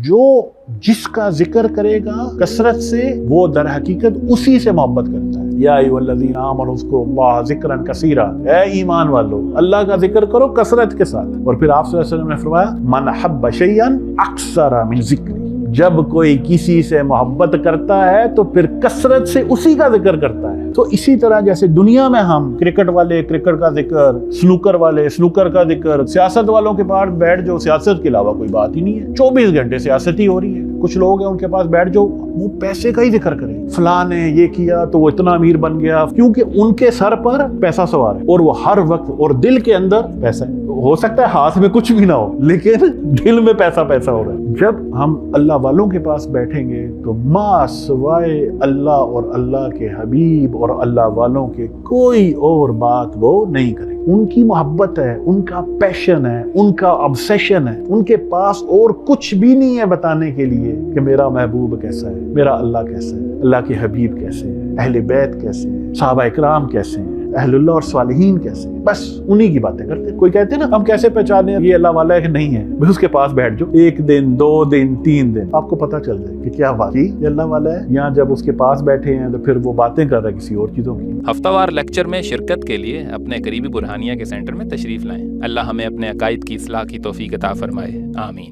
جو جس کا ذکر کرے گا کثرت سے وہ در حقیقت اسی سے محبت کرتا ہے۔ یا ایھاالذین آمنوا اذکروا اللہ ذکرا کثیرا، اے ایمان والو اللہ کا ذکر کرو کثرت کے ساتھ۔ اور پھر آپ صلی اللہ علیہ وسلم نے فرمایا من احب شیئا اکثر من ذکری، جب کوئی کسی سے محبت کرتا ہے تو پھر کثرت سے اسی کا ذکر کرتا ہے۔ تو اسی طرح جیسے دنیا میں ہم کرکٹ والے کرکٹ کا ذکر، سنوکر والے سنوکر کا ذکر، سیاست والوں کے پاس بیٹھ جو سیاست کے علاوہ کوئی بات ہی نہیں ہے، 24 گھنٹے سیاست ہی ہو رہی ہے۔ کچھ لوگ ہیں ان کے پاس بیٹھ جو وہ پیسے کا ہی ذکر کریں، فلاں نے یہ کیا تو وہ اتنا امیر بن گیا، کیونکہ ان کے سر پر پیسہ سوار ہے اور وہ ہر وقت، اور دل کے اندر پیسہ ہے۔ ہو سکتا ہے ہاتھ میں کچھ بھی نہ ہو لیکن دل میں پیسہ پیسہ ہو رہا ہے۔ جب ہم اللہ والوں کے پاس بیٹھیں گے تو ما سوائے اللہ اور اللہ کے حبیب اور اللہ والوں کے کوئی اور بات وہ نہیں کریں۔ ان کی محبت ہے، ان کا پیشن ہے، ان کا obsession ہے، ان کے پاس اور کچھ بھی نہیں ہے بتانے کے لیے کہ میرا محبوب کیسا ہے، میرا اللہ کیسا ہے، اللہ کے حبیب کیسے ہیں، اہل بیت کیسے ہیں، صحابہ اکرام کیسے ہیں، اہل اللہ اور صالحین کیسے ہیں، بس انہی کی باتیں کرتے ہیں۔ کوئی کہتے ہیں نا ہم کیسے پہچانے یہ اللہ والا ہے کہ نہیں ہے، بس اس کے پاس بیٹھ جاؤ، 1 دن 2 دن 3 دن آپ کو پتہ چل جائے کہ کیا واقعی یہ اللہ والا ہے، یا جب اس کے پاس بیٹھے ہیں تو پھر وہ باتیں کر رہا ہے کسی اور چیزوں کی۔ ہفتہ وار لیکچر میں شرکت کے لیے اپنے قریبی برہانیہ کے سینٹر میں تشریف لائیں۔ اللہ ہمیں اپنے عقائد کی اصلاح کی توفیق عطا فرمائے، آمین۔